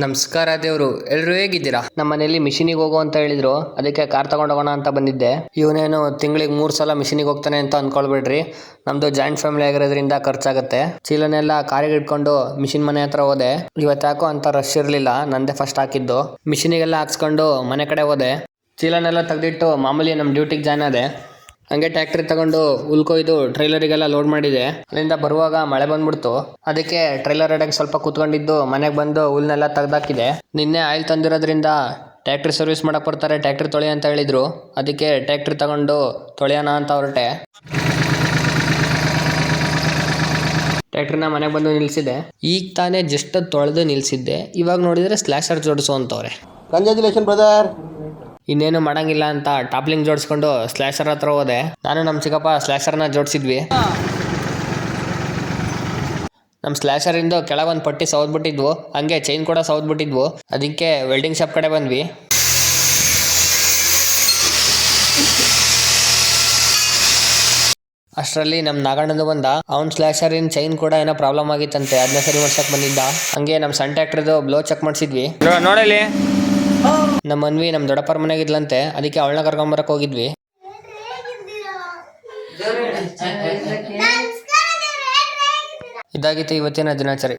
ನಮಸ್ಕಾರ ದೇವ್ರು, ಎಲ್ರು ಹೇಗಿದ್ದೀರಾ? ನಮ್ಮ ಮನೇಲಿ ಮಿಷಿನಿಗೆ ಹೋಗು ಅಂತ ಹೇಳಿದ್ರು, ಅದಕ್ಕೆ ಕಾರ್ ತಗೊಂಡೋಗೋಣ ಅಂತ ಬಂದಿದ್ದೆ. ಇವನೇನು ತಿಂಗಳಿಗೆ 3 ಸಲ ಮಿಷಿನಿಗೆ ಹೋಗ್ತಾನೆ ಅಂತ ಅನ್ಕೊಳ್ಬೇಡ್ರಿ. ನಮ್ದು ಜಾಯಿಂಟ್ ಫ್ಯಾಮಿಲಿ ಆಗಿರೋದ್ರಿಂದ ಖರ್ಚಾಗತ್ತೆ. ಚೀಲನೆಲ್ಲ ಕಾರಿಗೆ ಇಟ್ಕೊಂಡು ಮಿಷಿನ್ ಮನೆ ಹತ್ರ ಹೋದೆ. ಇವತ್ತಾಕೋ ಅಂತ ರಶ್ ಇರ್ಲಿಲ್ಲ, ನಂದೇ ಫಸ್ಟ್ ಹಾಕಿದ್ದು. ಮಿಷಿನಿಗೆಲ್ಲ ಹಾಕ್ಸ್ಕೊಂಡು ಮನೆ ಕಡೆ ಹೋದೆ. ಚೀಲನೆಲ್ಲ ತೆಗೆದಿಟ್ಟು ಮಾಮೂಲಿ ನಮ್ಮ ಡ್ಯೂಟಿಗೆ ಜಾಯ್ನ್ ಆದೆ. ಹಂಗೆ ಟ್ಯಾಕ್ಟ್ರಿ ತಗೊಂಡು ಹುಲ್ಕೊಯ್ದು ಟ್ರೈಲರಿಗೆಲ್ಲ ಲೋಡ್ ಮಾಡಿದೆ. ಅಲ್ಲಿಂದ ಬರುವಾಗ ಮಳೆ ಬಂದ್ಬಿಡ್ತು. ಅದಕ್ಕೆ ಟ್ರೈಲರ್ ಅಡಿಗೆ ಸ್ವಲ್ಪ ಕೂತ್ಕೊಂಡಿದ್ದು ಮನೆಗೆ ಬಂದು ಹುಲ್ನೆಲ್ಲ ತೆಗ್ದಾಕಿದೆ. ನಿನ್ನೆ ಆಯಿಲ್ ತಂದಿರೋದ್ರಿಂದ ಟ್ಯಾಕ್ಟ್ರಿ ಸರ್ವಿಸ್ ಮಾಡಕ್ಕೆ ಬರ್ತಾರೆ, ಟ್ಯಾಕ್ಟ್ರಿ ತೊಳಿ ಅಂತ ಹೇಳಿದ್ರು. ಅದಕ್ಕೆ ಟ್ಯಾಕ್ಟ್ರಿ ತಗೊಂಡು ತೊಳೆಯೋಣ ಅಂತ ಹೊರಟೆ. ಟ್ಯಾಕ್ಟ್ರಿನ ಮನೆಗೆ ಬಂದು ನಿಲ್ಸಿದೆ. ಈಗ ತಾನೇ ಜಸ್ಟ್ ತೊಳೆದು ನಿಲ್ಸಿದ್ದೆ. ಇವಾಗ ನೋಡಿದ್ರೆ ಸ್ಲ್ಯಾಶರ್ ಜೋಡಿಸು ಅಂತವ್ರೆ. Congratulation brother. ಇನ್ನೇನು ಮಾಡಂಗಿಲ್ಲ ಅಂತ ಟಾಪ್ಲಿಂಗ್ ಜೋಡಿಸ್ಕೊಂಡು ಸ್ಲ್ಯಾಶರ್ ಹತ್ರ ಹೋದೆ. ನಾನು ನಮ್ಮ ಚಿಕ್ಕಪ್ಪ ಸ್ಲ್ಯಾಶರ್ನ ಜೋಡಿಸಿದ್ವಿ. ನಮ್ಮ ಸ್ಲ್ಯಾಶರಿಂದ ಕೆಳಗೊಂದು ಪಟ್ಟಿ ಸೌದ್ಬಿಟ್ಟಿದ್ವು, ಹಂಗೆ ಚೈನ್ ಕೂಡ ಸೌದ್ಬಿಟ್ಟಿದ್ವು. ಅದಕ್ಕೆ ವೆಲ್ಡಿಂಗ್ ಶಾಪ್ ಕಡೆ ಬಂದ್ವಿ. ಅಷ್ಟರಲ್ಲಿ ನಮ್ಮ ನಾಗಣ್ಣದು ಬಂದ. ಅವ್ನ ಸ್ಲ್ಯಾಶರಿನ ಚೈನ್ ಕೂಡ ಏನೋ ಪ್ರಾಬ್ಲಮ್ ಆಗಿತ್ತಂತೆ, ಅದನ್ನ ಸರಿ ಮಾಡ್ಸಕ್ ಬಂದಿದ್ದ. ಹಂಗೆ ನಮ್ಮ ಸಣ್ಣ ಟ್ಯಾಕ್ಟ್ರಿದು ಬ್ಲೋ ಚೆಕ್ ಮಾಡಿಸಿದ್ವಿ. ನೋಡಲಿ ನಮ್ಮ ಮನ್ವಿ ನಮ್ಮ ದೊಡ್ಡಪ್ಪರ ಮನೆಗಿದ್ಲಂತೆ, ಅದಕ್ಕೆ ಅವಳನ್ನ ಕರ್ಕೊಂಬರಕ್ಕೆ ಹೋಗಿದ್ವಿ. ಇದಾಗಿತ್ತು ಇವತ್ತಿನ ದಿನಾಚರಿ.